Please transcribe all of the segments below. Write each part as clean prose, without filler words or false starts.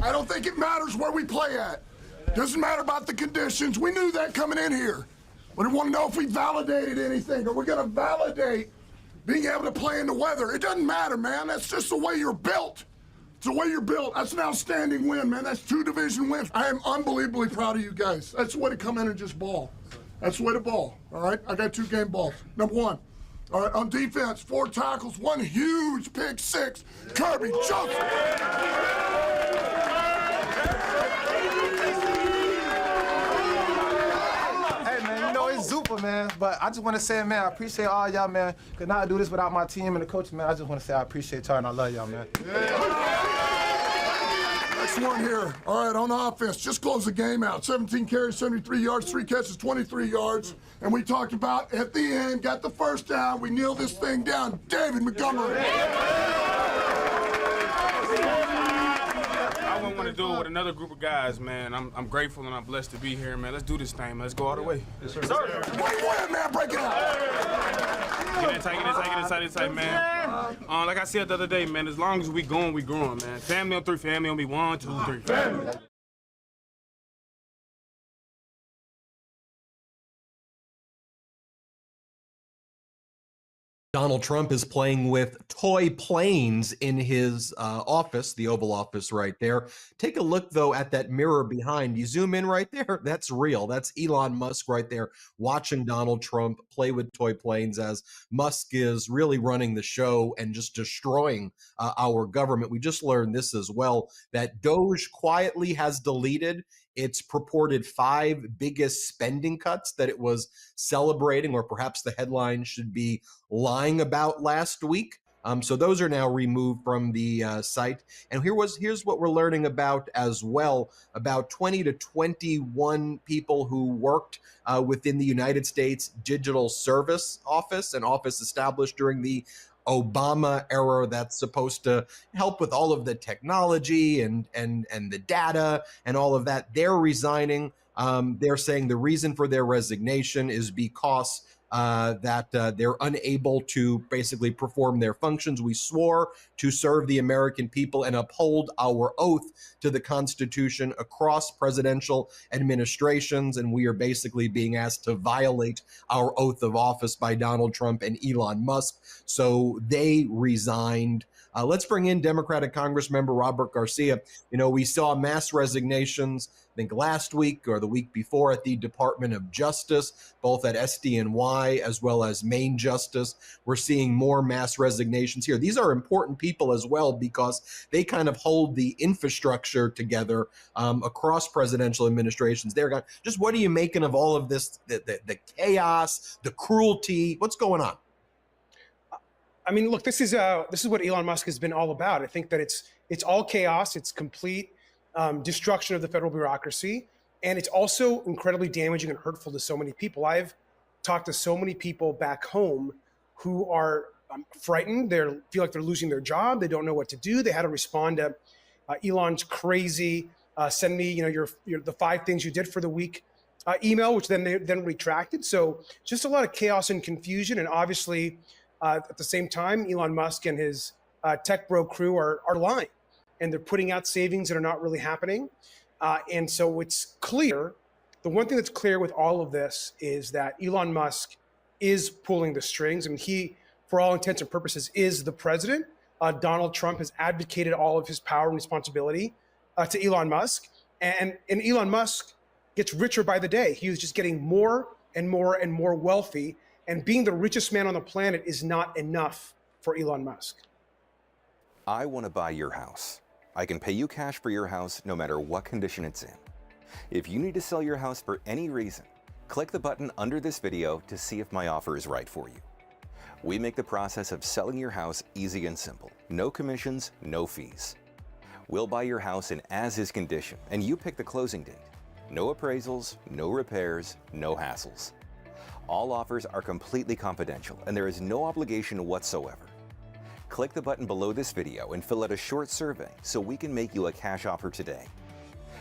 I don't think it matters where we play at. Doesn't matter about the conditions. We knew that coming in here. We didn't want to know if we validated anything, or we're going to validate being able to play in the weather. It doesn't matter, man. That's just the way you're built. It's the way you're built. That's an outstanding win, man. That's 2 division wins. I am unbelievably proud of you guys. That's the way to come in and just ball. That's the way to ball, all right? I got 2 game balls. Number 1, all right, on defense, 4 tackles, 1 huge pick 6. Kirby Joseph. Super, man, but I just want to say, man, I appreciate all y'all, man. Could not do this without my team and the coach, man. I just want to say I appreciate y'all and I love y'all, man. Next one here. All right, on offense, just close the game out. 17 carries, 73 yards, 3 catches, 23 yards. And we talked about at the end, got the first down. We nailed this thing down. David Montgomery. I wouldn't want to do it with another group of guys, man. I'm grateful and I'm blessed to be here, man. Let's do this thing, man. Let's go all the way. Yes, sir. Go ahead, man. Break it out. Get inside, man. Like I said the other day, man, as long as we going, man. Family on 3, family on me. 1, 2, 3. Family. Donald Trump is playing with toy planes in his office, the Oval Office right there. Take a look, though, at that mirror behind. You zoom in right there. That's real. That's Elon Musk right there watching Donald Trump play with toy planes as Musk is really running the show and just destroying our government. We just learned this as well, that Doge quietly has deleted its purported 5 biggest spending cuts that it was celebrating, or perhaps the headline should be lying about last week. So those are now removed from the site. And here's what we're learning about as well. About 20 to 21 people who worked within the United States Digital Service Office, an office established during the Obama era that's supposed to help with all of the technology and the data and all of that. They're resigning. They're saying the reason for their resignation is because they're unable to basically perform their functions. We swore to serve the American people and uphold our oath to the Constitution across presidential administrations, and we are basically being asked to violate our oath of office by Donald Trump and Elon Musk. So they resigned. Let's bring in Democratic Congressmember Robert Garcia. You know, we saw mass resignations, I think last week or the week before, at the Department of Justice, both at SDNY as well as Main Justice. We're seeing more mass resignations here. These are important people as well because they kind of hold the infrastructure together across presidential administrations. Just what are you making of all of this, the chaos, the cruelty? What's going on? I mean, look, this is what Elon Musk has been all about. I think that it's all chaos. It's complete destruction of the federal bureaucracy. And it's also incredibly damaging and hurtful to so many people. I've talked to so many people back home who are frightened. They feel like they're losing their job. They don't know what to do. They had to respond to Elon's crazy, send me, your the 5 things you did for the week email, which they retracted. So just a lot of chaos and confusion. And obviously, at the same time, Elon Musk and his tech bro crew are lying, and they're putting out savings that are not really happening. And so it's clear. The one thing that's clear with all of this is that Elon Musk is pulling the strings. I mean, he, for all intents and purposes, is the president. Donald Trump has advocated all of his power and responsibility to Elon Musk. And Elon Musk gets richer by the day. He was just getting more and more and more wealthy. And being the richest man on the planet is not enough for Elon Musk. I want to buy your house. I can pay you cash for your house no matter what condition it's in. If you need to sell your house for any reason, click the button under this video to see if my offer is right for you. We make the process of selling your house easy and simple. No commissions, no fees. We'll buy your house in as-is condition, and you pick the closing date. No appraisals, no repairs, no hassles. All offers are completely confidential, and there is no obligation whatsoever. Click the button below this video and fill out a short survey so we can make you a cash offer today.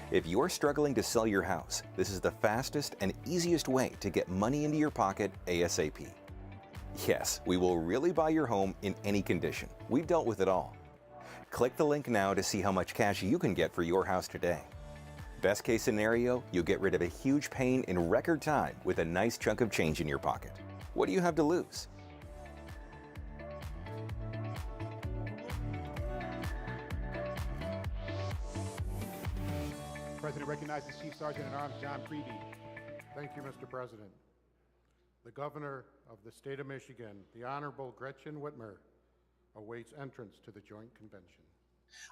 If you're struggling to sell your house, this is the fastest and easiest way to get money into your pocket ASAP. Yes, we will really buy your home in any condition. We've dealt with it all. Click the link now to see how much cash you can get for your house today. Best case scenario, you'll get rid of a huge pain in record time with a nice chunk of change in your pocket. What do you have to lose? President recognizes Chief Sergeant at Arms John Preeby. Thank you, Mr. President. The Governor of the State of Michigan, the Honorable Gretchen Whitmer, awaits entrance to the Joint Convention.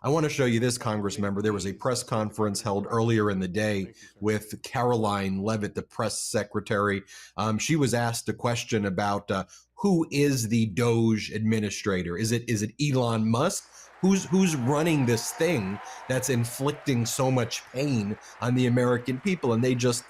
I want to show you this, Congress member. There was a press conference held earlier in the day with Caroline Leavitt, the press secretary. She was asked a question about who is the Doge administrator? Is it Elon Musk? Who's running this thing that's inflicting so much pain on the American people? And they just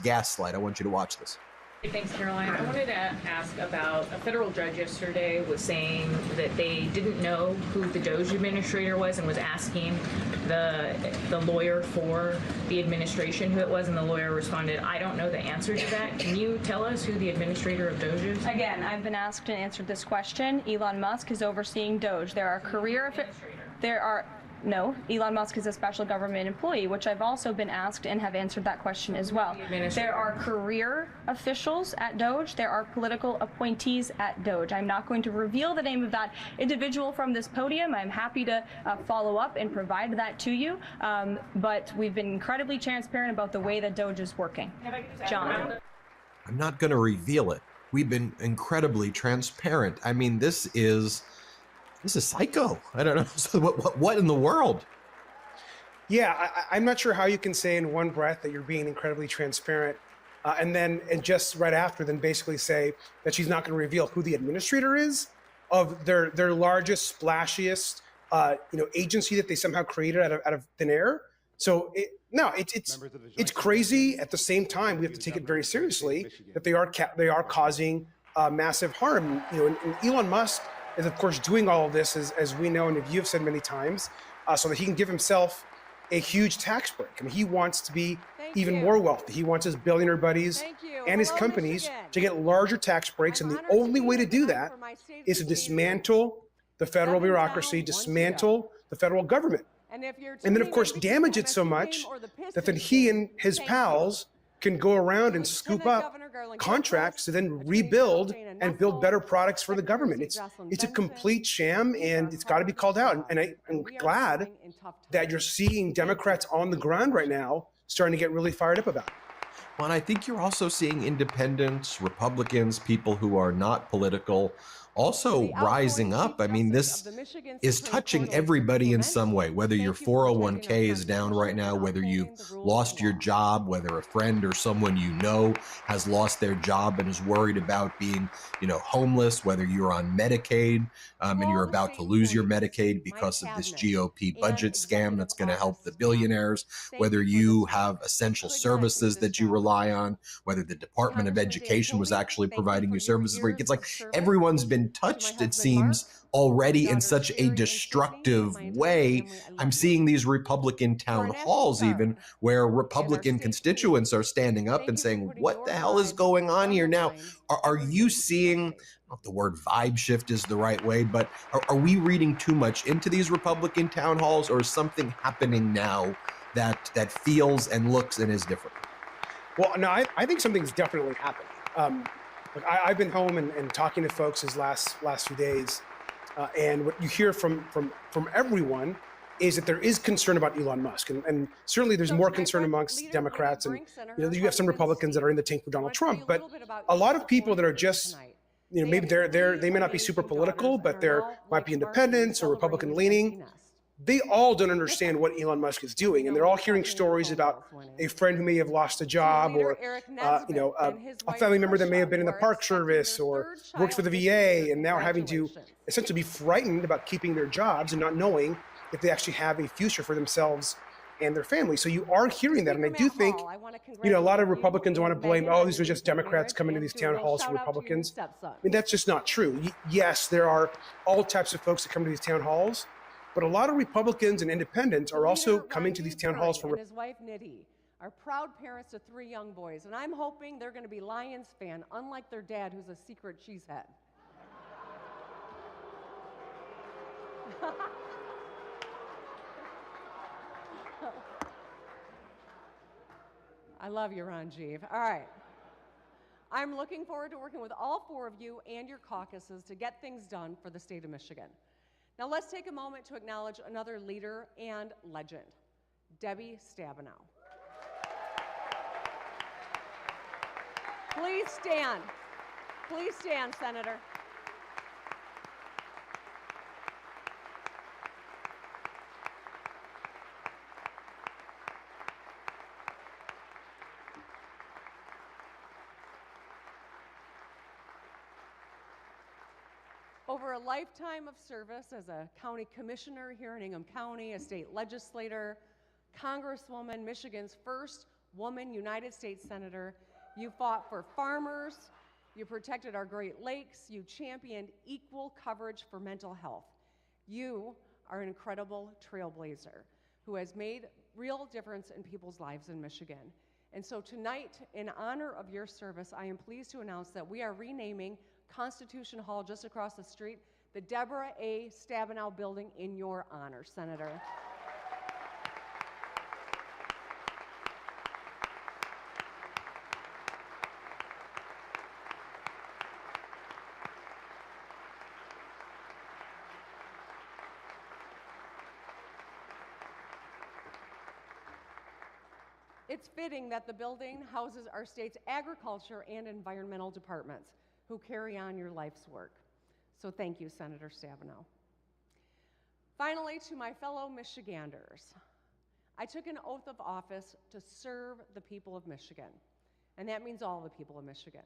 gaslight. I want you to watch this. Thanks, Caroline. I wanted to ask about a federal judge yesterday was saying that they didn't know who the Doge administrator was and was asking the lawyer for the administration who it was, and the lawyer responded, "I don't know the answer to that. Can you tell us who the administrator of Doge is?" Again, I've been asked and answered this question. Elon Musk is overseeing Doge. No, Elon Musk is a special government employee, which I've also been asked and have answered that question as well. There are career officials at Doge. There are political appointees at Doge. I'm not going to reveal the name of that individual from this podium. I'm happy to follow up and provide that to you. But we've been incredibly transparent about the way that Doge is working. John. I'm not going to reveal it. We've been incredibly transparent. I mean, this is psycho. I don't know. So what in the world? Yeah, I'm not sure how you can say in one breath that you're being incredibly transparent, and just right after, then basically say that she's not going to reveal who the administrator is of their largest, splashiest, agency that they somehow created out of thin air. So it's crazy. At the same time, we have to take it very seriously that they are causing massive harm. And Elon Musk is, of course, doing all of this, as we know and as you've said many times, so that he can give himself a huge tax break. I mean, he wants to be even more wealthy. He wants his billionaire buddies and his companies to get larger tax breaks, and the only way to do that is to dismantle the federal bureaucracy, dismantle the federal government, and then, of course, damage it so much that then he and his pals can go around and scoop up contracts to then rebuild and build better products for the government. It's a complete sham, and it's got to be called out. And I'm glad that you're seeing Democrats on the ground right now starting to get really fired up about it. Well, and I think you're also seeing independents, Republicans, people who are not political, also rising up. I mean, this is touching everybody in some way, whether your 401k is down right now, whether you've lost your job, whether a friend or someone you know has lost their job and is worried about being, homeless, whether you're on Medicaid and you're about to lose your Medicaid because of this GOP budget scam that's going to help the billionaires, whether you have essential services that you rely on, whether the Department of Education was actually providing you services for your kids. Like, everyone's been touched, it seems, already in such a destructive way. I'm seeing these Republican town halls even where Republican constituents are standing up and saying, what the hell is going on here now? Are you seeing, I don't know if the word vibe shift is the right way, but are we reading too much into these Republican town halls, or is something happening now that feels and looks and is different? Well, no, I think something's definitely happening. Look, I've been home and talking to folks these last few days, and what you hear from everyone is that there is concern about Elon Musk, and certainly there's more concern amongst Democrats, and you have some Republicans that are in the tank for Donald Trump, but a lot of people that are just maybe they may not be super political, but they might be independents or Republican leaning. They all don't understand what Elon Musk is doing, and they're all hearing stories about a friend who may have lost a job, or a family member that may have been in the Park Service or worked for the VA, and now having to essentially be frightened about keeping their jobs and not knowing if they actually have a future for themselves and their family. So you are hearing that, and I do think a lot of Republicans want to blame, these are just Democrats coming to these town halls for Republicans. I mean, that's just not true. Yes, there are all types of folks that come to these town halls, but a lot of Republicans and independents are also coming to these town halls for. And his wife Nidhi are proud parents of 3 young boys, and I'm hoping they're going to be Lions fan, unlike their dad, who's a secret cheesehead. I love you, Ranjiv. All right. I'm looking forward to working with all 4 of you and your caucuses to get things done for the state of Michigan. Now let's take a moment to acknowledge another leader and legend, Debbie Stabenow. Please stand. Please stand, Senator. Over a lifetime of service as a county commissioner here in Ingham County, a state legislator, Congresswoman, Michigan's first woman United States Senator, you fought for farmers, you protected our Great Lakes, you championed equal coverage for mental health. You are an incredible trailblazer who has made real difference in people's lives in Michigan. And so tonight, in honor of your service, I am pleased to announce that we are renaming Constitution Hall just across the street the Deborah A. Stabenow Building in your honor, Senator. It's fitting that the building houses our state's agriculture and environmental departments who carry on your life's work. So thank you, Senator Stabenow. Finally, to my fellow Michiganders, I took an oath of office to serve the people of Michigan, and that means all the people of Michigan.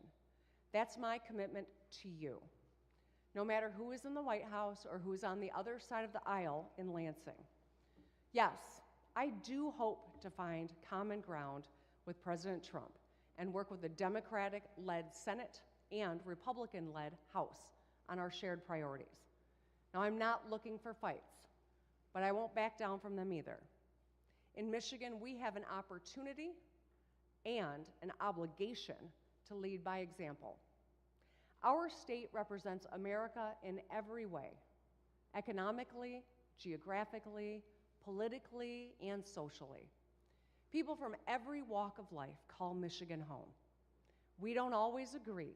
That's my commitment to you, no matter who is in the White House or who is on the other side of the aisle in Lansing. Yes, I do hope to find common ground with President Trump and work with the Democratic-led Senate and Republican-led House on our shared priorities. Now, I'm not looking for fights, but I won't back down from them either. In Michigan, we have an opportunity and an obligation to lead by example. Our state represents America in every way, economically, geographically, politically, and socially. People from every walk of life call Michigan home. We don't always agree,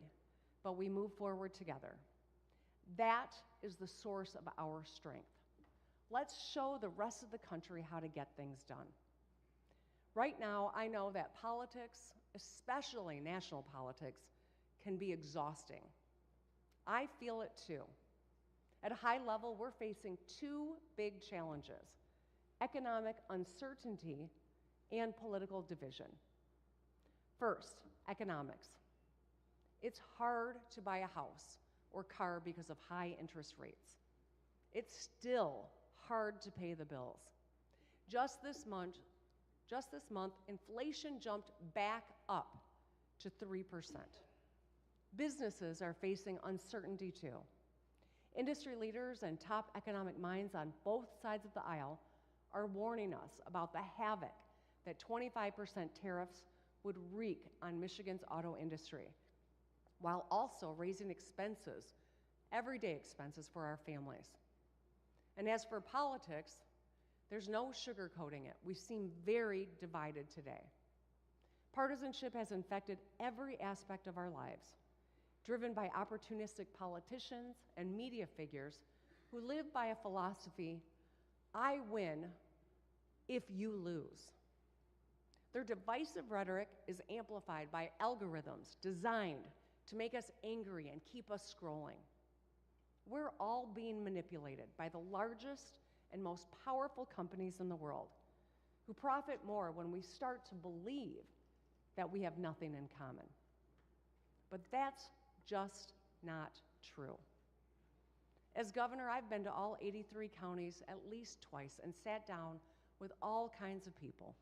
but we move forward together. That is the source of our strength. Let's show the rest of the country how to get things done. Right now, I know that politics, especially national politics, can be exhausting. I feel it too. At a high level, we're facing 2 big challenges: economic uncertainty and political division. First, economics. It's hard to buy a house or car because of high interest rates. It's still hard to pay the bills. Just this month, inflation jumped back up to 3%. Businesses are facing uncertainty too. Industry leaders and top economic minds on both sides of the aisle are warning us about the havoc that 25% tariffs would wreak on Michigan's auto industry, while also raising expenses, everyday expenses for our families. And as for politics, there's no sugarcoating it. We seem very divided today. Partisanship has infected every aspect of our lives, driven by opportunistic politicians and media figures who live by a philosophy, I win if you lose. Their divisive rhetoric is amplified by algorithms designed to make us angry and keep us scrolling. We're all being manipulated by the largest and most powerful companies in the world, who profit more when we start to believe that we have nothing in common. But that's just not true. As governor, I've been to all 83 counties at least twice and sat down with all kinds of people.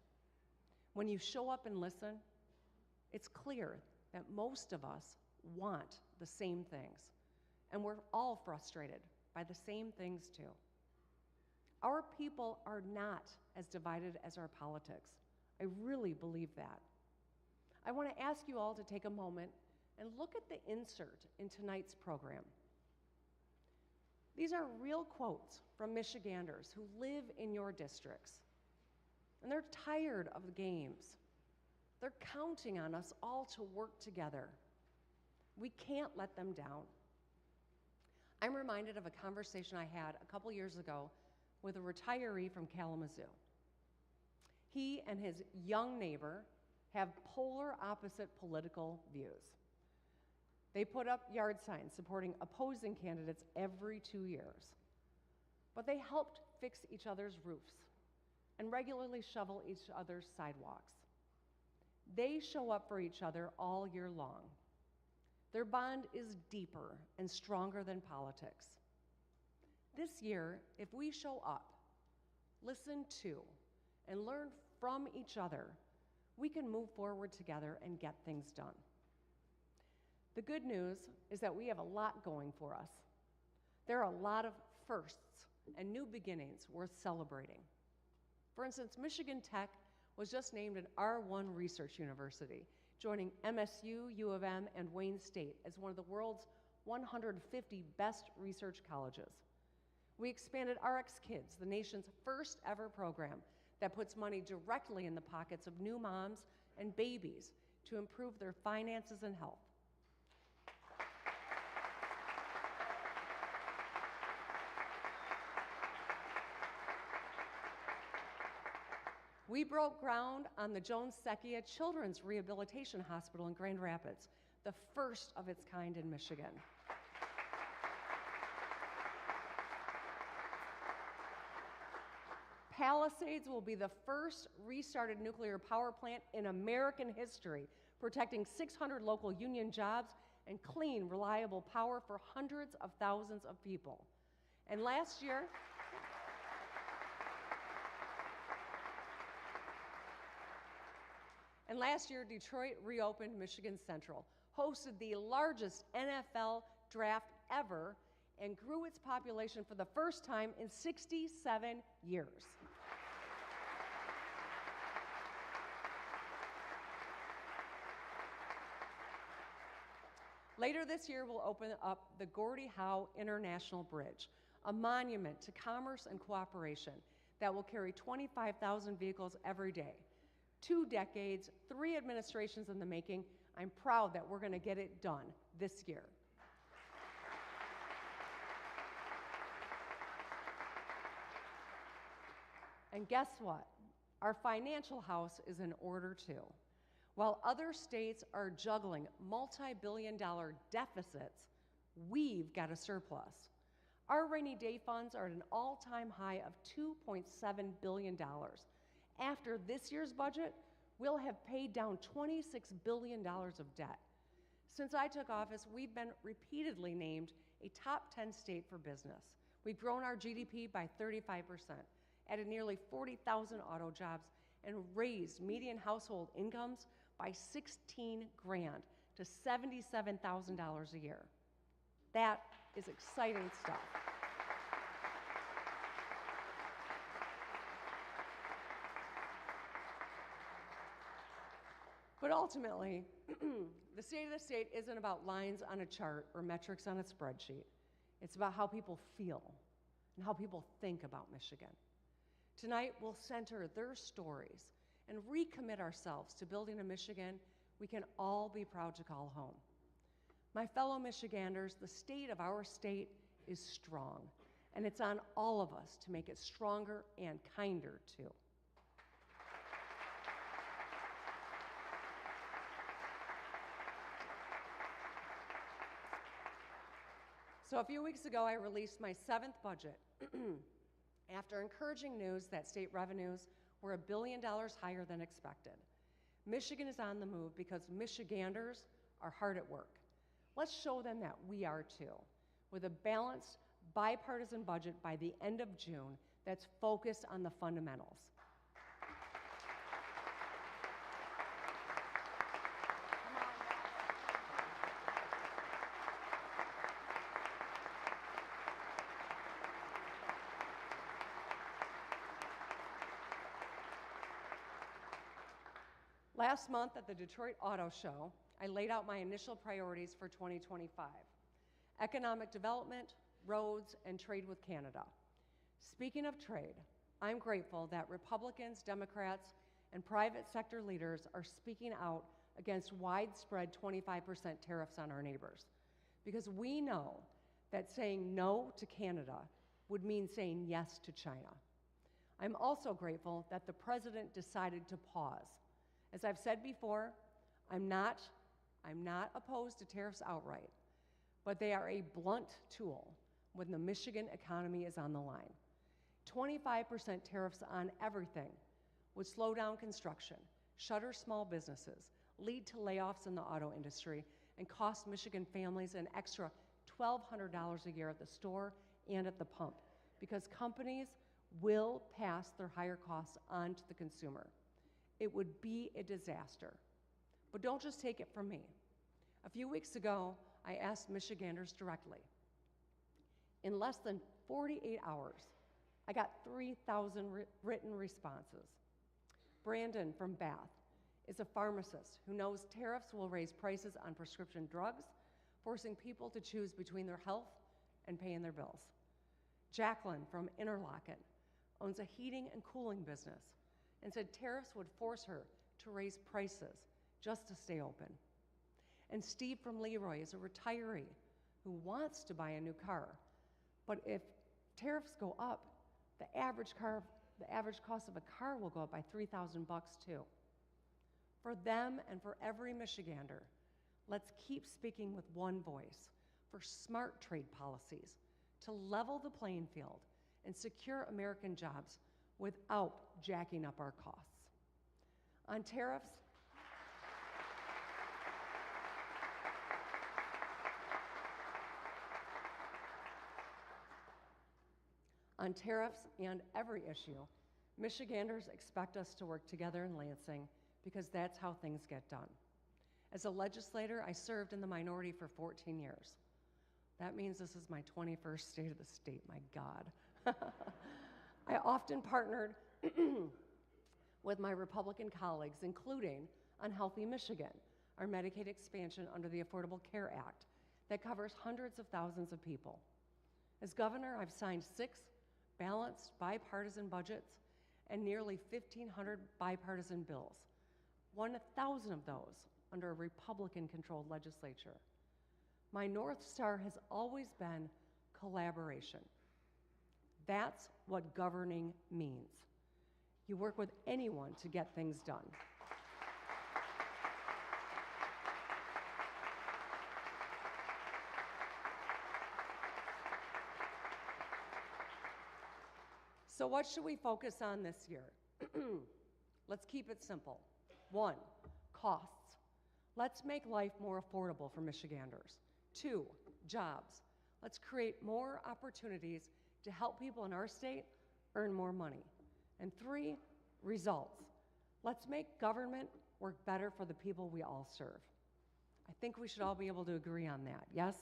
When you show up and listen, it's clear that most of us want the same things, and we're all frustrated by the same things too. Our people are not as divided as our politics. I really believe that. I want to ask you all to take a moment and look at the insert in tonight's program. These are real quotes from Michiganders who live in your districts, and they're tired of the games. They're counting on us all to work together. We can't let them down. I'm reminded of a conversation I had a couple years ago with a retiree from Kalamazoo. He and his young neighbor have polar opposite political views. They put up yard signs supporting opposing candidates every 2 years. But they helped fix each other's roofs and regularly shovel each other's sidewalks. They show up for each other all year long. Their bond is deeper and stronger than politics. This year, if we show up, listen to, and learn from each other, we can move forward together and get things done. The good news is that we have a lot going for us. There are a lot of firsts and new beginnings worth celebrating. For instance, Michigan Tech was just named an R1 research university, joining MSU, U of M, and Wayne State as one of the world's 150 best research colleges. We expanded RX Kids, the nation's first ever program that puts money directly in the pockets of new moms and babies to improve their finances and health. We broke ground on the Jones-Secchia Children's Rehabilitation Hospital in Grand Rapids, the first of its kind in Michigan. Palisades will be the first restarted nuclear power plant in American history, protecting 600 local union jobs and clean, reliable power for hundreds of thousands of people. And last year, Detroit reopened Michigan Central, hosted the largest NFL draft ever, and grew its population for the first time in 67 years. Later this year, we'll open up the Gordie Howe International Bridge, a monument to commerce and cooperation that will carry 25,000 vehicles every day. 2 decades, 3 administrations in the making. I'm proud that we're going to get it done this year. And guess what? Our financial house is in order too. While other states are juggling multi-billion-dollar deficits, we've got a surplus. Our rainy day funds are at an all-time high of $2.7 billion. After this year's budget, we'll have paid down $26 billion of debt. Since I took office, we've been repeatedly named a top 10 state for business. We've grown our GDP by 35%, added nearly 40,000 auto jobs, and raised median household incomes by 16 grand to $77,000 a year. That is exciting stuff. But ultimately, the state of the state isn't about lines on a chart or metrics on a spreadsheet. It's about how people feel and how people think about Michigan. Tonight, we'll center their stories and recommit ourselves to building a Michigan we can all be proud to call home. My fellow Michiganders, the state of our state is strong, and it's on all of us to make it stronger and kinder too. So a few weeks ago, I released my 7th budget after encouraging news that state revenues were $1 billion higher than expected. Michigan is on the move because Michiganders are hard at work. Let's show them that we are too, with a balanced, bipartisan budget by the end of June that's focused on the fundamentals. Last month at the Detroit Auto Show, I laid out my initial priorities for 2025: economic development, roads, and trade with Canada. Speaking of trade, I'm grateful that Republicans, Democrats, and private sector leaders are speaking out against widespread 25% tariffs on our neighbors, because we know that saying no to Canada would mean saying yes to China. I'm also grateful that the president decided to pause. As I've said before, I'm not opposed to tariffs outright, but they are a blunt tool when the Michigan economy is on the line. 25% tariffs on everything would slow down construction, shutter small businesses, lead to layoffs in the auto industry, and cost Michigan families an extra $1,200 a year at the store and at the pump, because companies will pass their higher costs on to the consumer. It would be a disaster. But don't just take it from me. A few weeks ago, I asked Michiganders directly. In less than 48 hours, I got 3,000 written responses. Brandon from Bath is a pharmacist who knows tariffs will raise prices on prescription drugs, forcing people to choose between their health and paying their bills. Jacqueline from Interlochen owns a heating and cooling business and said tariffs would force her to raise prices just to stay open. And Steve from Leroy is a retiree who wants to buy a new car, but if tariffs go up, the average cost of a car will go up by $3,000 too. For them and for every Michigander, let's keep speaking with one voice for smart trade policies to level the playing field and secure American jobs without jacking up our costs. On tariffs, and every issue, Michiganders expect us to work together in Lansing because that's how things get done. As a legislator, I served in the minority for 14 years. That means this is my 21st state of the state, my God. I often partnered with my Republican colleagues, including on Healthy Michigan, our Medicaid expansion under the Affordable Care Act that covers hundreds of thousands of people. As governor, I've signed 6 balanced bipartisan budgets and nearly 1,500 bipartisan bills, 1,000 of those under a Republican-controlled legislature. My North Star has always been collaboration. That's what governing means. You work with anyone to get things done. So what should we focus on this year? Let's keep it simple. 1, costs. Let's make life more affordable for Michiganders. 2, jobs. Let's create more opportunities to help people in our state earn more money. And 3, results. Let's make government work better for the people we all serve. I think we should all be able to agree on that, yes?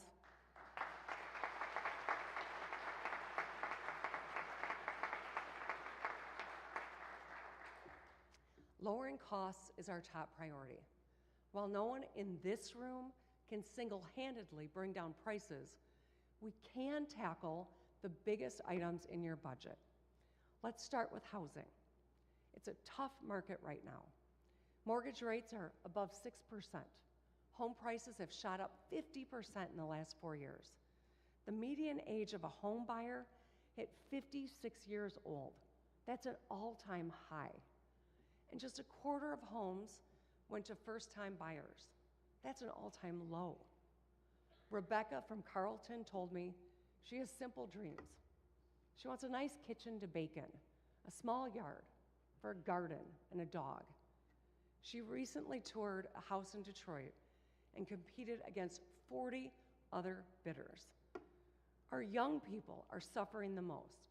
Lowering costs is our top priority. While no one in this room can single-handedly bring down prices, we can tackle the biggest items in your budget. Let's start with housing. It's a tough market right now. Mortgage rates are above 6%. Home prices have shot up 50% in the last 4 years. The median age of a home buyer hit 56 years old. That's an all-time high. And just a quarter of homes went to first-time buyers. That's an all-time low. Rebecca from Carlton told me she has simple dreams. She wants a nice kitchen to bake in, a small yard for a garden and a dog. She recently toured a house in Detroit and competed against 40 other bidders. Our young people are suffering the most.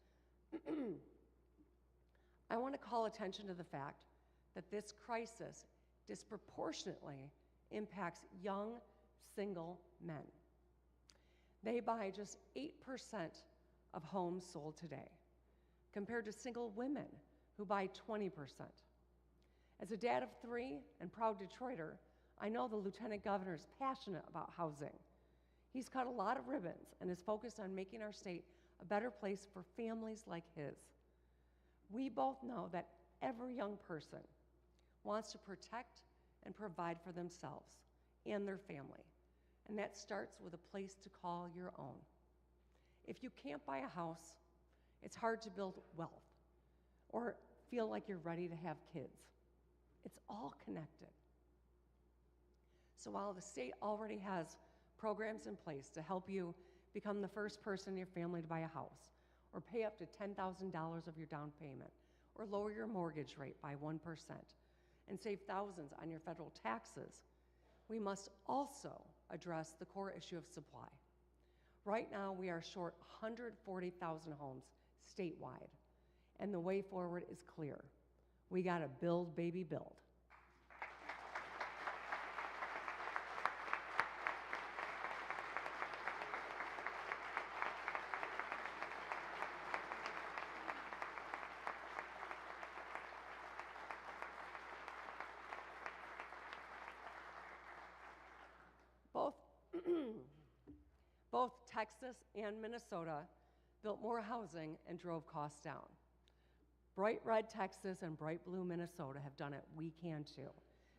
I want to call attention to the fact that this crisis disproportionately impacts young, single men. They buy just 8% of homes sold today, compared to single women who buy 20%. As a dad of 3 and proud Detroiter, I know the Lieutenant Governor is passionate about housing. He's cut a lot of ribbons and is focused on making our state a better place for families like his. We both know that every young person wants to protect and provide for themselves and their family. And that starts with a place to call your own. If you can't buy a house, it's hard to build wealth or feel like you're ready to have kids. It's all connected. So while the state already has programs in place to help you become the first person in your family to buy a house, or pay up to $10,000 of your down payment, or lower your mortgage rate by 1%, and save thousands on your federal taxes, we must also address the core issue of supply. Right now, we are short 140,000 homes statewide, and the way forward is clear. We gotta build, baby, build. Both Texas and Minnesota built more housing and drove costs down. Bright red Texas and bright blue Minnesota have done it. We can too.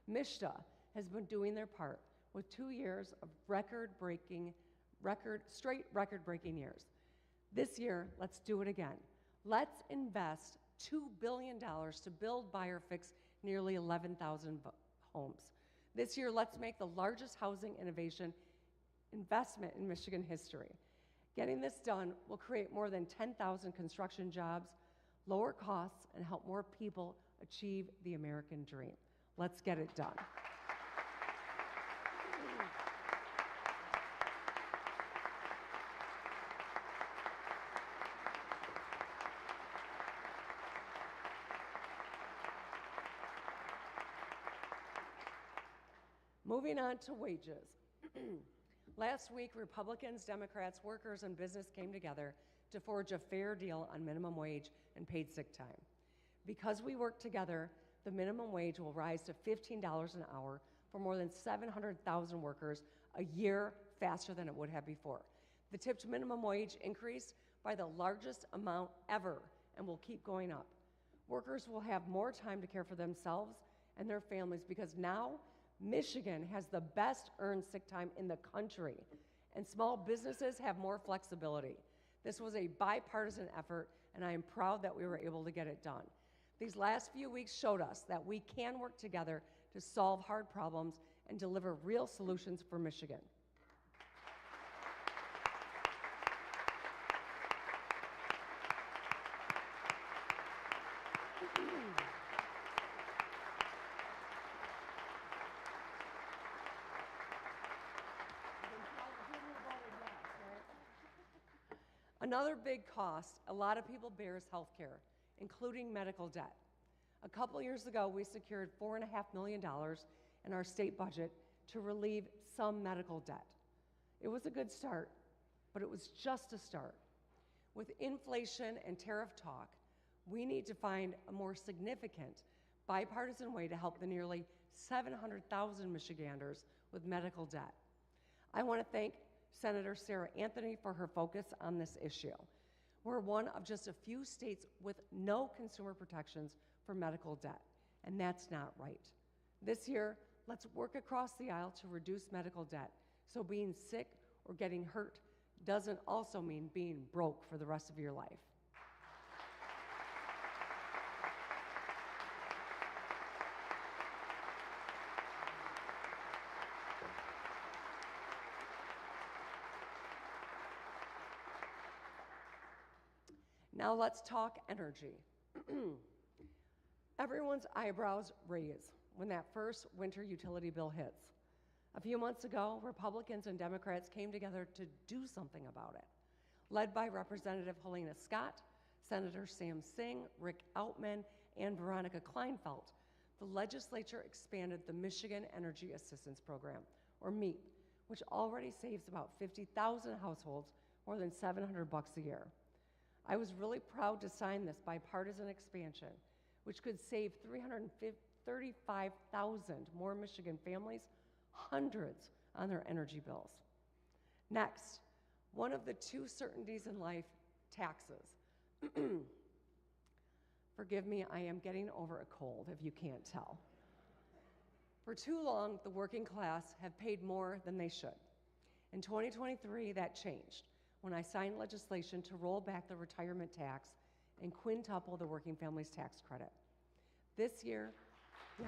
MSHDA has been doing their part with 2 years of record-breaking years. This year, let's do it again. Let's invest $2 billion to build, buy, or fix nearly 11,000 homes. This year, let's make the largest housing innovation investment in Michigan history. Getting this done will create more than 10,000 construction jobs, lower costs, and help more people achieve the American dream. Let's get it done. Moving on to wages. Last week, Republicans, Democrats, workers, and business came together to forge a fair deal on minimum wage and paid sick time. Because we work together, the minimum wage will rise to $15 an hour for more than 700,000 workers a year faster than it would have before. The tipped minimum wage increased by the largest amount ever and will keep going up. Workers will have more time to care for themselves and their families because now Michigan has the best earned sick time in the country, and small businesses have more flexibility. This was a bipartisan effort, and I am proud that we were able to get it done. These last few weeks showed us that we can work together to solve hard problems and deliver real solutions for Michigan. Another big cost a lot of people bear is health care, including medical debt. A couple years ago, we secured $4.5 million in our state budget to relieve some medical debt. It was a good start, but it was just a start. With inflation and tariff talk, we need to find a more significant bipartisan way to help the nearly 700,000 Michiganders with medical debt. I want to thank Senator Sarah Anthony for her focus on this issue. We're one of just a few states with no consumer protections for medical debt, and that's not right. This year, let's work across the aisle to reduce medical debt so being sick or getting hurt doesn't also mean being broke for the rest of your life. Now let's talk energy. Everyone's eyebrows raise when that first winter utility bill hits. A few months ago, Republicans and Democrats came together to do something about it. Led by Representative Helena Scott, Senator Sam Singh, Rick Outman, and Veronica Kleinfeld, the legislature expanded the Michigan Energy Assistance Program, or MEAP, which already saves about 50,000 households more than $700 a year. I was really proud to sign this bipartisan expansion, which could save 335,000 more Michigan families hundreds on their energy bills. Next, one of the two certainties in life, taxes. Forgive me, I am getting over a cold, if you can't tell. For too long, the working class have paid more than they should. In 2023, that changed when I signed legislation to roll back the retirement tax and quintuple the working families tax credit. This year, yeah.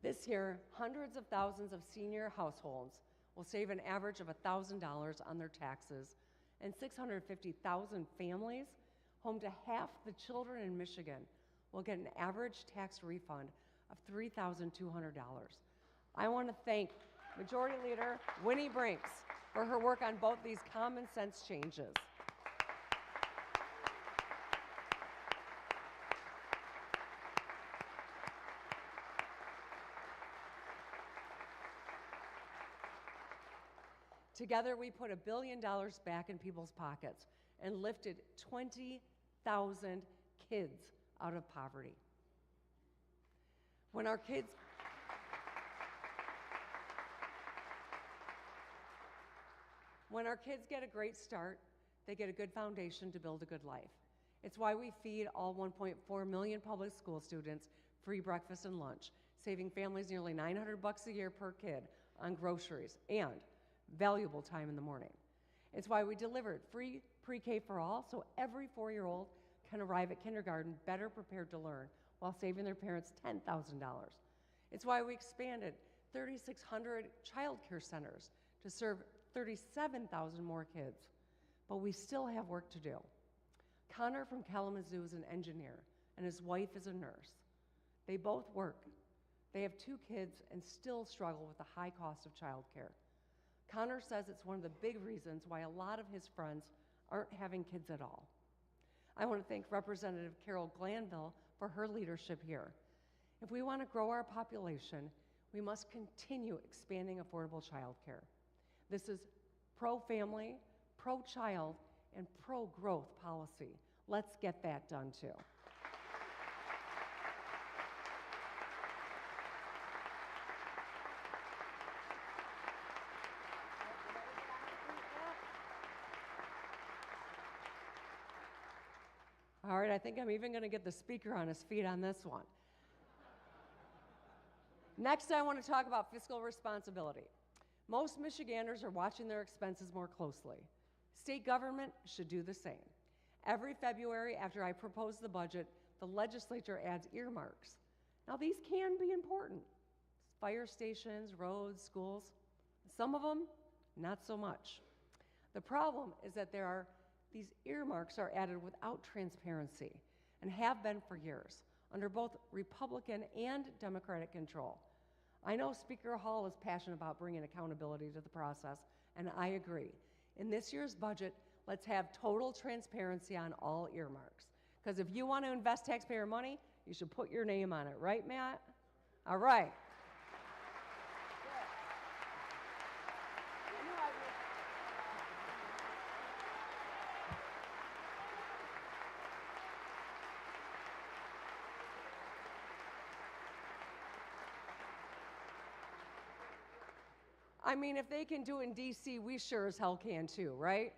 This year, hundreds of thousands of senior households will save an average of $1,000 on their taxes, and 650,000 families, home to half the children in Michigan, will get an average tax refund of $3,200. I want to thank Majority Leader Winnie Brinks for her work on both these common sense changes. Together, we put $1 billion back in people's pockets and lifted 20,000 kids out of poverty. When our kids get a great start, they get a good foundation to build a good life. It's why we feed all 1.4 million public school students free breakfast and lunch, saving families nearly $900 a year per kid on groceries and valuable time in the morning. It's why we delivered free pre-K for all, so every 4-year-old can arrive at kindergarten better prepared to learn while saving their parents $10,000. It's why we expanded 3,600 child care centers to serve 37,000 more kids. But we still have work to do. Connor from Kalamazoo is an engineer, and his wife is a nurse. They both work. They have 2 kids and still struggle with the high cost of childcare. Connor says it's one of the big reasons why a lot of his friends aren't having kids at all. I want to thank Representative Carol Glanville for her leadership here. If we want to grow our population, we must continue expanding affordable childcare. This is pro-family, pro-child, and pro-growth policy. Let's get that done too. All right, I think I'm even going to get the speaker on his feet on this one. Next, I want to talk about fiscal responsibility. Most Michiganders are watching their expenses more closely. State government should do the same. Every February, after I propose the budget, the legislature adds earmarks. Now, these can be important. Fire stations, roads, schools. Some of them, not so much. The problem is that these earmarks are added without transparency and have been for years, under both Republican and Democratic control. I know Speaker Hall is passionate about bringing accountability to the process, and I agree. In this year's budget, let's have total transparency on all earmarks. Because if you want to invest taxpayer money, you should put your name on it, right, Matt? All right. I mean, if they can do it in DC, we sure as hell can too, right?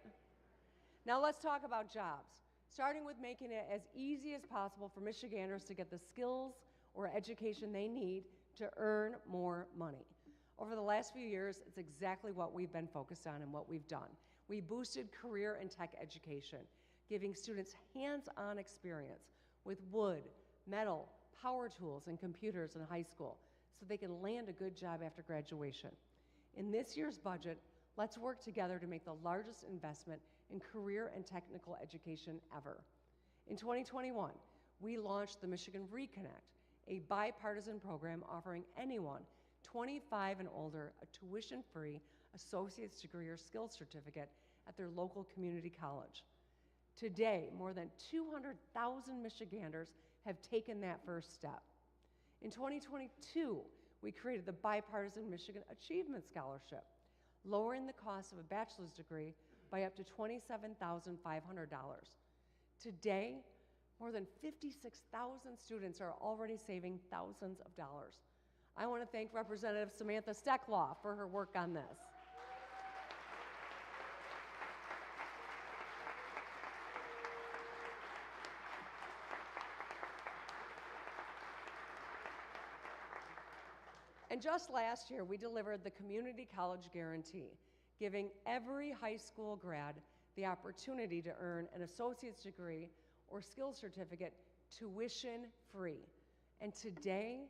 Now let's talk about jobs, starting with making it as easy as possible for Michiganders to get the skills or education they need to earn more money. Over the last few years, it's exactly what we've been focused on and what we've done. We boosted career and tech education, giving students hands-on experience with wood, metal, power tools, and computers in high school so they can land a good job after graduation. In this year's budget, let's work together to make the largest investment in career and technical education ever. In 2021, we launched the Michigan Reconnect, a bipartisan program offering anyone 25 and older a tuition-free associate's degree or skills certificate at their local community college. Today, more than 200,000 Michiganders have taken that first step. In 2022, we created the bipartisan Michigan Achievement Scholarship, lowering the cost of a bachelor's degree by up to $27,500. Today, more than 56,000 students are already saving thousands of dollars. I want to thank Representative Samantha Stecklaw for her work on this. And just last year, we delivered the Community College Guarantee, giving every high school grad the opportunity to earn an associate's degree or skills certificate tuition-free. And today,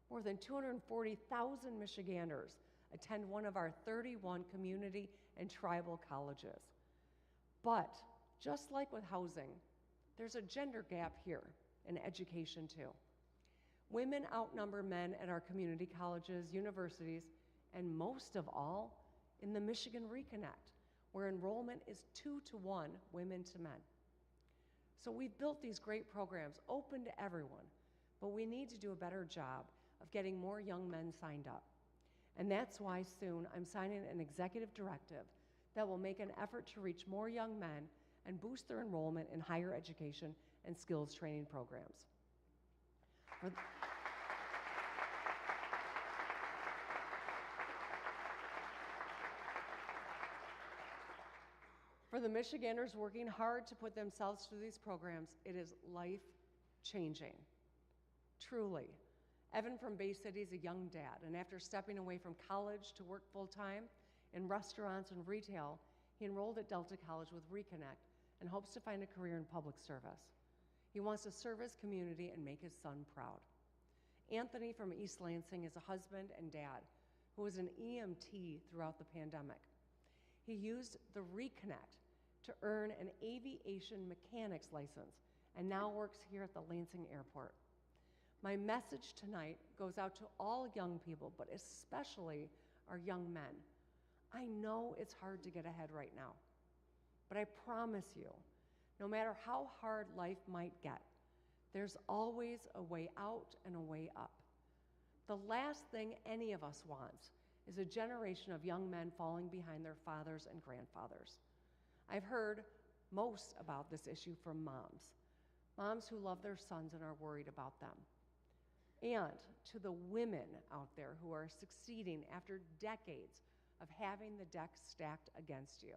more than 240,000 Michiganders attend one of our 31 community and tribal colleges. But just like with housing, there's a gender gap here in education too. Women outnumber men at our community colleges, universities, and most of all, in the Michigan Reconnect, where enrollment is 2-to-1 women to men. So we've built these great programs open to everyone, but we need to do a better job of getting more young men signed up. And that's why soon I'm signing an executive directive that will make an effort to reach more young men and boost their enrollment in higher education and skills training programs. For the Michiganders working hard to put themselves through these programs, it is life-changing, truly. Evan from Bay City is a young dad, and after stepping away from college to work full-time in restaurants and retail, he enrolled at Delta College with Reconnect and hopes to find a career in public service. He wants to serve his community and make his son proud. Anthony from East Lansing is a husband and dad who was an EMT throughout the pandemic. He used the Reconnect to earn an aviation mechanic's license and now works here at the Lansing Airport. My message tonight goes out to all young people, but especially our young men. I know it's hard to get ahead right now, but I promise you, no matter how hard life might get, there's always a way out and a way up. The last thing any of us wants is a generation of young men falling behind their fathers and grandfathers. I've heard most about this issue from moms who love their sons and are worried about them. And to the women out there who are succeeding after decades of having the deck stacked against you,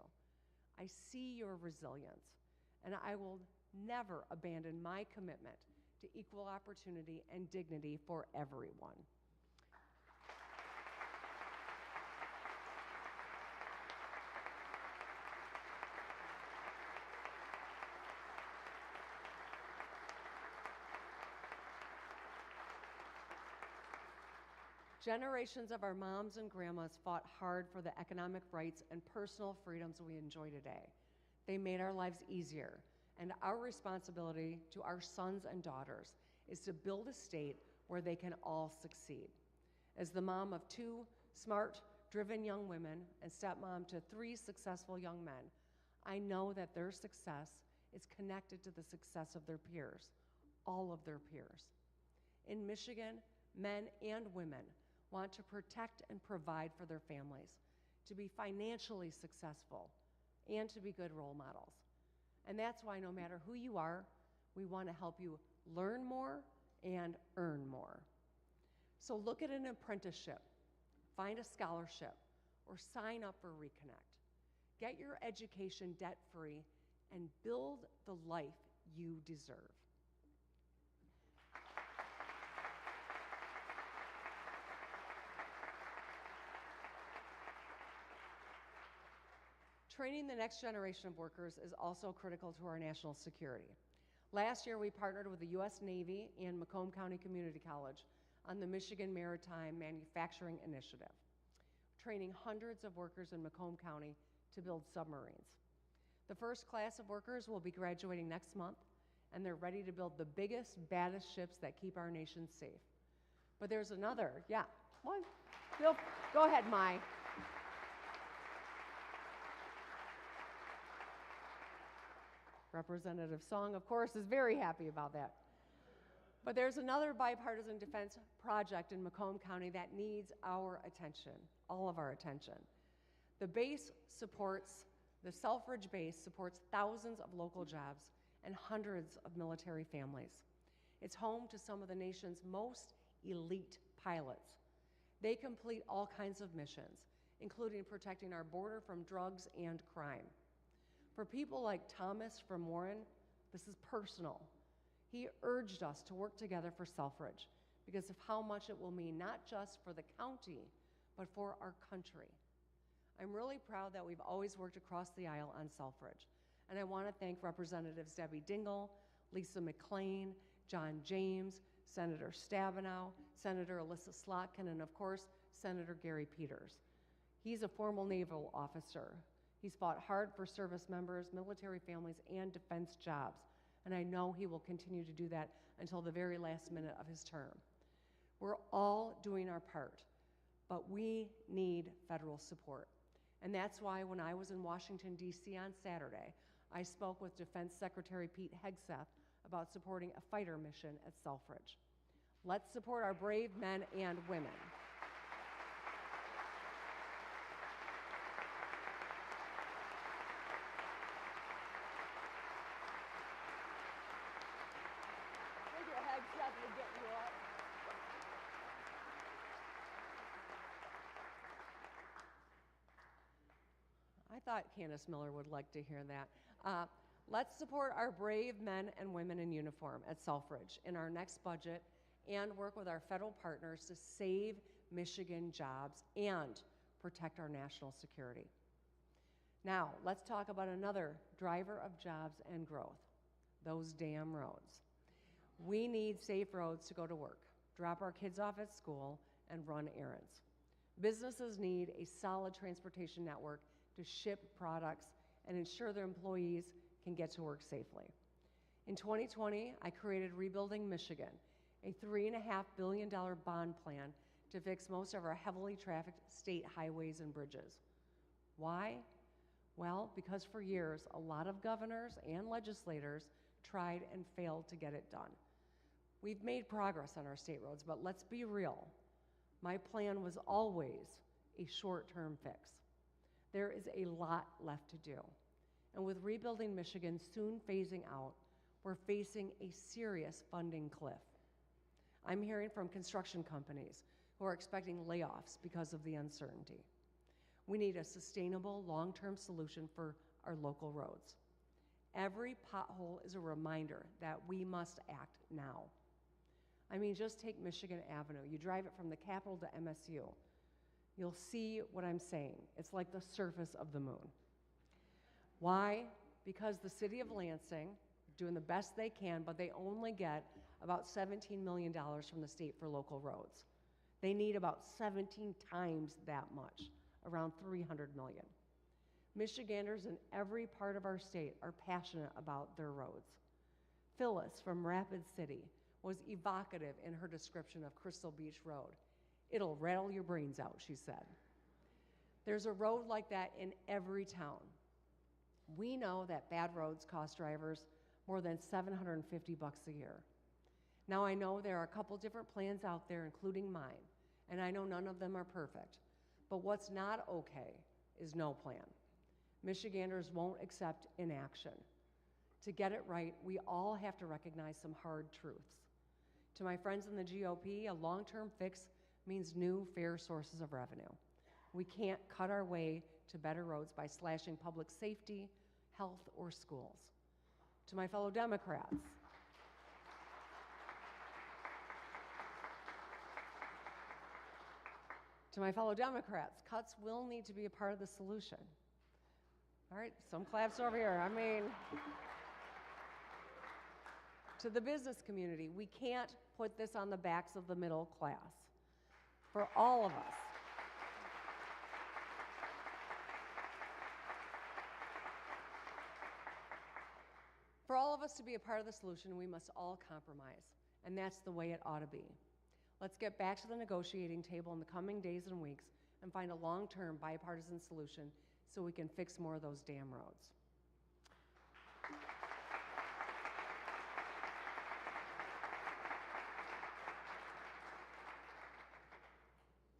I see your resilience, and I will never abandon my commitment to equal opportunity and dignity for everyone. Generations of our moms and grandmas fought hard for the economic rights and personal freedoms we enjoy today. They made our lives easier, and our responsibility to our sons and daughters is to build a state where they can all succeed. As the mom of 2 smart, driven young women and stepmom to 3 successful young men, I know that their success is connected to the success of their peers, all of their peers. In Michigan, men and women want to protect and provide for their families, to be financially successful, and to be good role models. And that's why no matter who you are, we want to help you learn more and earn more. So look at an apprenticeship, find a scholarship, or sign up for Reconnect. Get your education debt-free and build the life you deserve. Training the next generation of workers is also critical to our national security. Last year, we partnered with the U.S. Navy and Macomb County Community College on the Michigan Maritime Manufacturing Initiative, training hundreds of workers in Macomb County to build submarines. The first class of workers will be graduating next month, and they're ready to build the biggest, baddest ships that keep our nation safe. But there's another, go ahead, Mai. Representative Song, of course, is very happy about that. But there's another bipartisan defense project in Macomb County that needs our attention, all of our attention. The Selfridge base supports thousands of local jobs and hundreds of military families. It's home to some of the nation's most elite pilots, They complete all kinds of missions, including protecting our border from drugs and crime. For people like Thomas from Warren, this is personal. He urged us to work together for Selfridge because of how much it will mean not just for the county, but for our country. I'm really proud that we've always worked across the aisle on Selfridge, and I want to thank Representatives Debbie Dingell, Lisa McClain, John James, Senator Stabenow, Senator Alyssa Slotkin, and of course, Senator Gary Peters. He's a former naval officer. He's fought hard for service members, military families, and defense jobs, and I know he will continue to do that until the very last minute of his term. We're all doing our part, but we need federal support. And that's why when I was in Washington, D.C. on Saturday, I spoke with Defense Secretary Pete Hegseth about supporting a fighter mission at Selfridge. Let's support our brave men and women. Thank you, Hegseth, we'll get you up. I thought Candace Miller would like to hear that. Let's support our brave men and women in uniform at Selfridge in our next budget and work with our federal partners to save Michigan jobs and protect our national security. Now, let's talk about another driver of jobs and growth, those damn roads. We need safe roads to go to work, drop our kids off at school, and run errands. Businesses need a solid transportation network to ship products and ensure their employees can get to work safely. In 2020, I created Rebuilding Michigan, a $3.5 billion bond plan to fix most of our heavily trafficked state highways and bridges. Why? Well, because for years, a lot of governors and legislators tried and failed to get it done. We've made progress on our state roads, but let's be real. My plan was always a short-term fix. There is a lot left to do. And with Rebuilding Michigan soon phasing out, we're facing a serious funding cliff. I'm hearing from construction companies who are expecting layoffs because of the uncertainty. We need a sustainable, long-term solution for our local roads. Every pothole is a reminder that we must act now. I mean, just take Michigan Avenue. You drive it from the Capitol to MSU. You'll see what I'm saying. It's like the surface of the moon. Why? Because the city of Lansing, doing the best they can, but they only get about $17 million from the state for local roads. They need about 17 times that much, around $300 million. Michiganders in every part of our state are passionate about their roads. Phyllis from Rapid City was evocative in her description of Crystal Beach Road. It'll rattle your brains out, she said. There's a road like that in every town. We know that bad roads cost drivers more than $750 a year. Now, I know there are a couple different plans out there, including mine, and I know none of them are perfect. But what's not okay is no plan. Michiganders won't accept inaction. To get it right, we all have to recognize some hard truths. To my friends in the GOP, a long-term fix means new, fair sources of revenue. We can't cut our way to better roads by slashing public safety, health, or schools. To my fellow Democrats, cuts will need to be a part of the solution. All right, some claps over here. I mean, to the business community, we can't put this on the backs of the middle class. For all of us, to be a part of the solution, we must all compromise, and that's the way it ought to be. Let's get back to the negotiating table in the coming days and weeks and find a long-term bipartisan solution so we can fix more of those damn roads.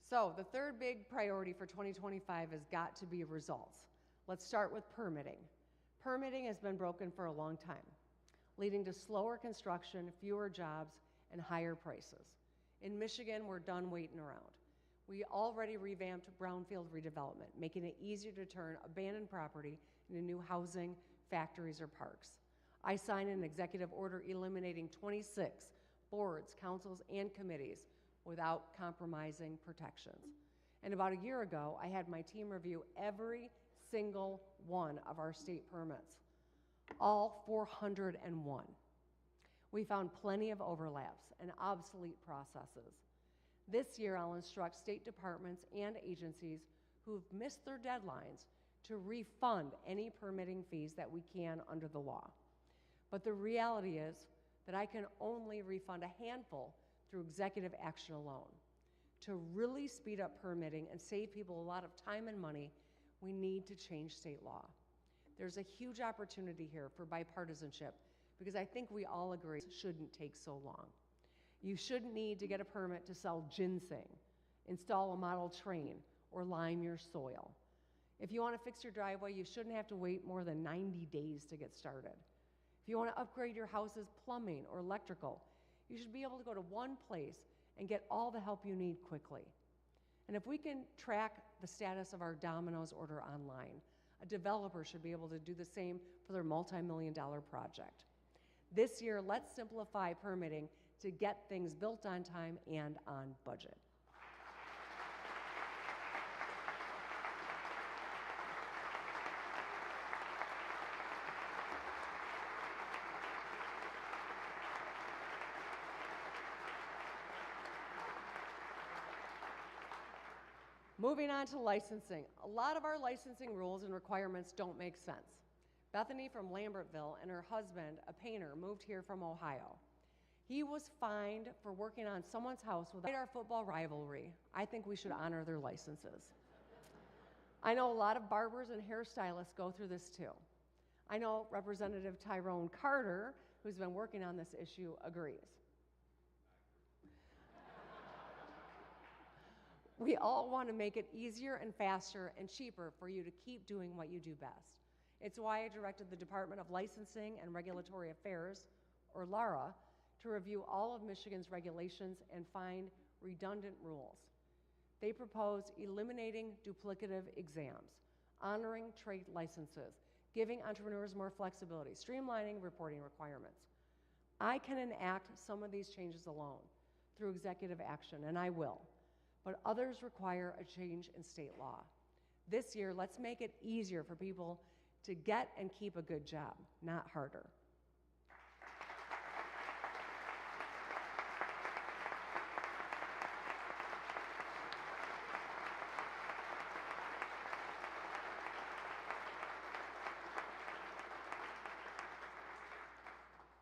So the third big priority for 2025 has got to be results. Let's start with permitting. Permitting has been broken for a long time, leading to slower construction, fewer jobs, and higher prices. In Michigan, we're done waiting around. We already revamped brownfield redevelopment, making it easier to turn abandoned property into new housing, factories, or parks. I signed an executive order eliminating 26 boards, councils, and committees without compromising protections. And about a year ago, I had my team review every single one of our state permits, all 401. We found plenty of overlaps and obsolete processes. This year, I'll instruct state departments and agencies who've missed their deadlines to refund any permitting fees that we can under the law. But the reality is that I can only refund a handful through executive action alone. To really speed up permitting and save people a lot of time and money, we need to change state law. There's a huge opportunity here for bipartisanship because I think we all agree it shouldn't take so long. You shouldn't need to get a permit to sell ginseng, install a model train, or lime your soil. If you want to fix your driveway, you shouldn't have to wait more than 90 days to get started. If you want to upgrade your house's plumbing or electrical, you should be able to go to one place and get all the help you need quickly. And if we can track the status of our Domino's order online, a developer should be able to do the same for their multi-million-dollar project. This year, let's simplify permitting to get things built on time and on budget. Moving on to licensing. A lot of our licensing rules and requirements don't make sense. Bethany from Lambertville and her husband, a painter, moved here from Ohio. He was fined for working on someone's house without our football rivalry. I think we should honor their licenses. I know a lot of barbers and hairstylists go through this too. I know Representative Tyrone Carter, who's been working on this issue, agrees. We all want to make it easier and faster and cheaper for you to keep doing what you do best. It's why I directed the Department of Licensing and Regulatory Affairs, or LARA, to review all of Michigan's regulations and find redundant rules. They proposed eliminating duplicative exams, honoring trade licenses, giving entrepreneurs more flexibility, streamlining reporting requirements. I can enact some of these changes alone through executive action, and I will. But others require a change in state law. This year, let's make it easier for people to get and keep a good job, not harder.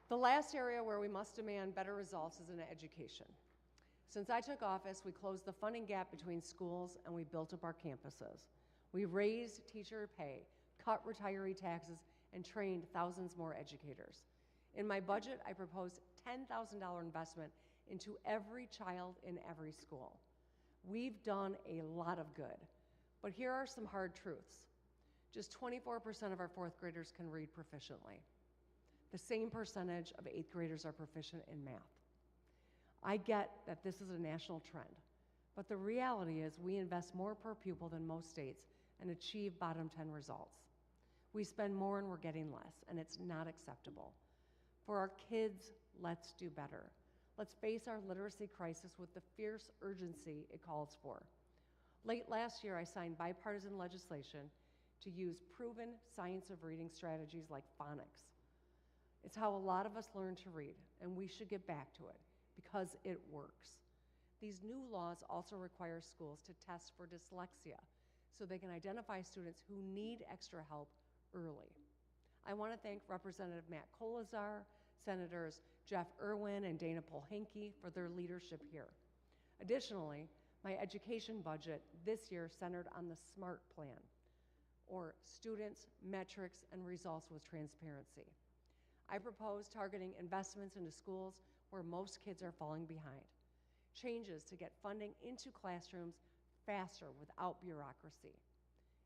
The last area where we must demand better results is in education. Since I took office, we closed the funding gap between schools and we built up our campuses. We raised teacher pay, cut retiree taxes, and trained thousands more educators. In my budget, I proposed $10,000 investment into every child in every school. We've done a lot of good, but here are some hard truths. Just 24% of our fourth graders can read proficiently. The same percentage of eighth graders are proficient in math. I get that this is a national trend, but the reality is we invest more per pupil than most states and achieve bottom 10 results. We spend more and we're getting less, and it's not acceptable. For our kids, let's do better. Let's face our literacy crisis with the fierce urgency it calls for. Late last year, I signed bipartisan legislation to use proven science of reading strategies like phonics. It's how a lot of us learn to read, and we should get back to it, because it works. These new laws also require schools to test for dyslexia so they can identify students who need extra help early. I want to thank Representative Matt Kolazar, Senators Jeff Irwin and Dana Polhinke for their leadership here. Additionally, my education budget this year centered on the SMART plan, or students, metrics, and results with transparency. I propose targeting investments into schools where most kids are falling behind, changes to get funding into classrooms faster without bureaucracy,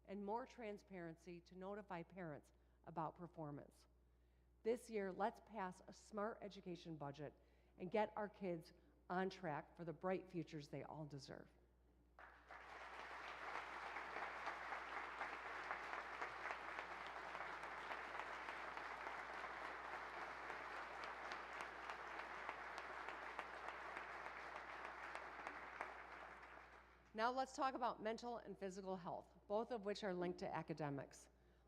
and more transparency to notify parents about performance. This year, let's pass a smart education budget and get our kids on track for the bright futures they all deserve. Now let's talk about mental and physical health, both of which are linked to academics.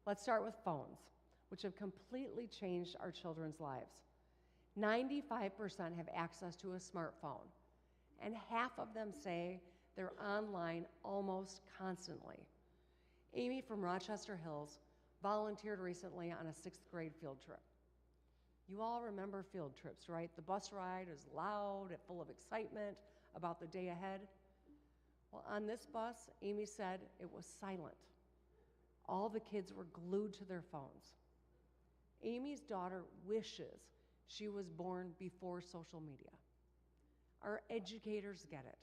Let's start with phones, which have completely changed our children's lives. 95% have access to a smartphone, and half of them say they're online almost constantly. Amy from Rochester Hills volunteered recently on a 6th grade field trip. You all remember field trips, right? The bus ride is loud and full of excitement about the day ahead. Well, on this bus, Amy said it was silent. All the kids were glued to their phones. Amy's daughter wishes she was born before social media. Our educators get it.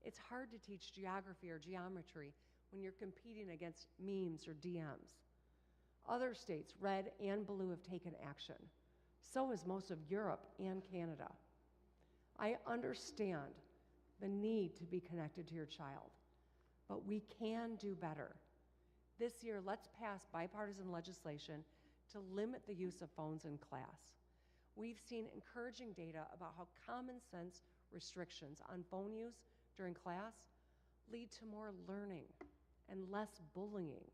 It's hard to teach geography or geometry when you're competing against memes or DMs. Other states, red and blue, have taken action. So has most of Europe and Canada. I understand the need to be connected to your child, but we can do better. This year, let's pass bipartisan legislation to limit the use of phones in class. We've seen encouraging data about how common sense restrictions on phone use during class lead to more learning and less bullying.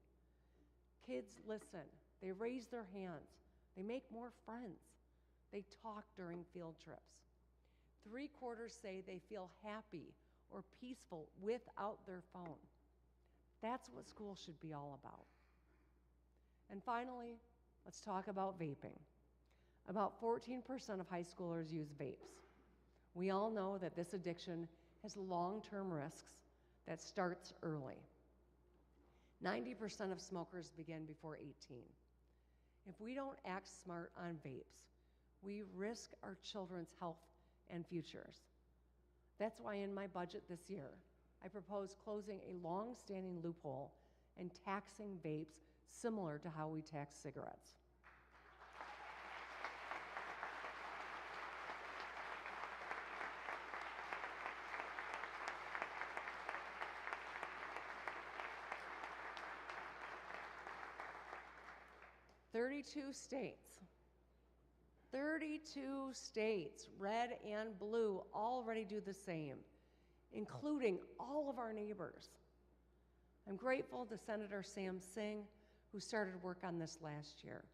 Kids listen, they raise their hands, they make more friends, they talk during field trips. 3/4 say they feel happy or peaceful without their phone. That's what school should be all about. And finally, let's talk about vaping. About 14% of high schoolers use vapes. We all know that this addiction has long-term risks that starts early. 90% of smokers begin before 18. If we don't act smart on vapes, we risk our children's health and futures. That's why in my budget this year, I propose closing a long-standing loophole and taxing vapes similar to how we tax cigarettes. Thirty-two states, red and blue, already do the same, including all of our neighbors. I'm grateful to Senator Sam Singh, who started work on this last year.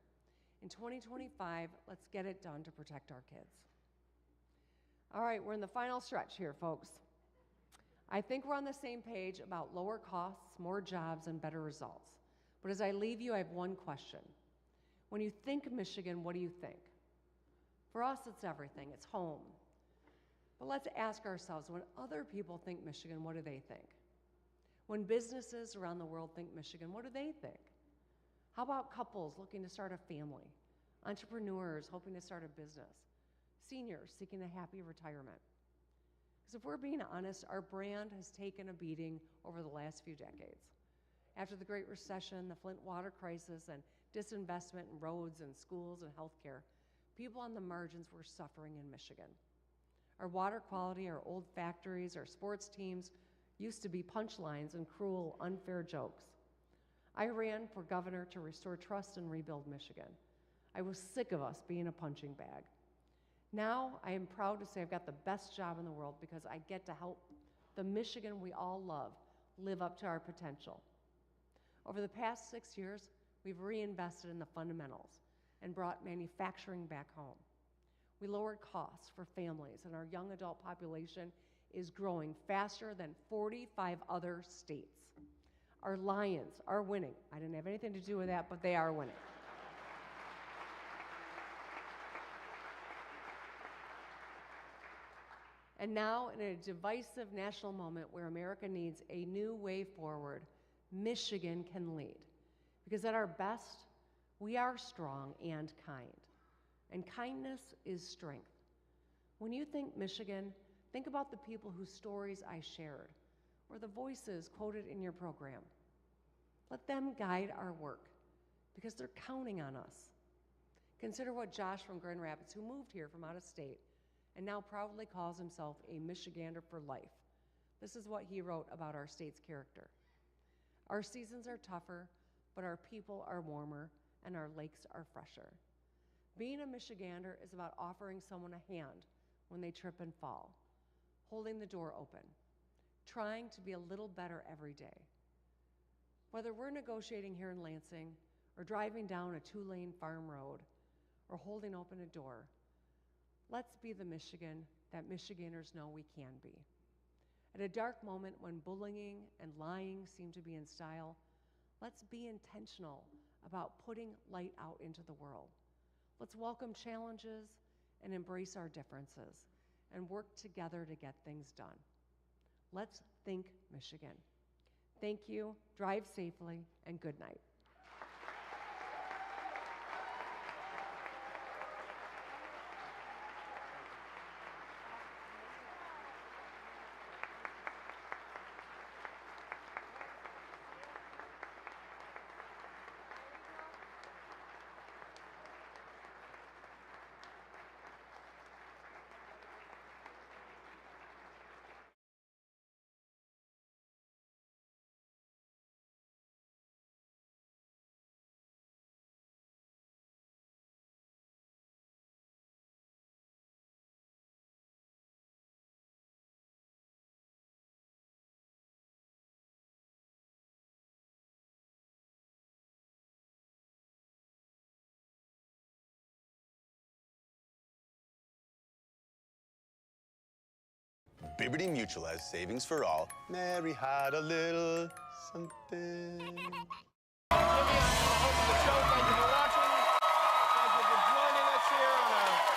In 2025, let's get it done to protect our kids. All right, we're in the final stretch here, folks. I think we're on the same page about lower costs, more jobs, and better results. But as I leave you, I have one question. When you think Michigan, what do you think? For us, it's everything. It's home. But let's ask ourselves, when other people think Michigan, what do they think? When businesses around the world think Michigan, what do they think? How about couples looking to start a family? Entrepreneurs hoping to start a business? Seniors seeking a happy retirement? Because if we're being honest, our brand has taken a beating over the last few decades. After the Great Recession, the Flint water crisis, and disinvestment in roads and schools and healthcare, people on the margins were suffering in Michigan. Our water quality, our old factories, our sports teams used to be punchlines and cruel, unfair jokes. I ran for governor to restore trust and rebuild Michigan. I was sick of us being a punching bag. Now I am proud to say I've got the best job in the world because I get to help the Michigan we all love live up to our potential. Over the past 6 years, we've reinvested in the fundamentals and brought manufacturing back home. We lowered costs for families, and our young adult population is growing faster than 45 other states. Our Lions are winning. I didn't have anything to do with that, but they are winning. And now, in a divisive national moment where America needs a new way forward, Michigan can lead. Because at our best, we are strong and kind. And kindness is strength. When you think Michigan, think about the people whose stories I shared, or the voices quoted in your program. Let them guide our work, because they're counting on us. Consider what Josh from Grand Rapids, who moved here from out of state, and now proudly calls himself a Michigander for life. This is what he wrote about our state's character. Our seasons are tougher, but our people are warmer, and our lakes are fresher. Being a Michigander is about offering someone a hand when they trip and fall, holding the door open, trying to be a little better every day. Whether we're negotiating here in Lansing, or driving down a 2-lane farm road, or holding open a door, let's be the Michigan that Michiganders know we can be. At a dark moment when bullying and lying seem to be in style, let's be intentional about putting light out into the world. Let's welcome challenges and embrace our differences and work together to get things done. Let's think Michigan. Thank you, drive safely, and good night. Liberty Mutual has savings for all. Mary had a little something.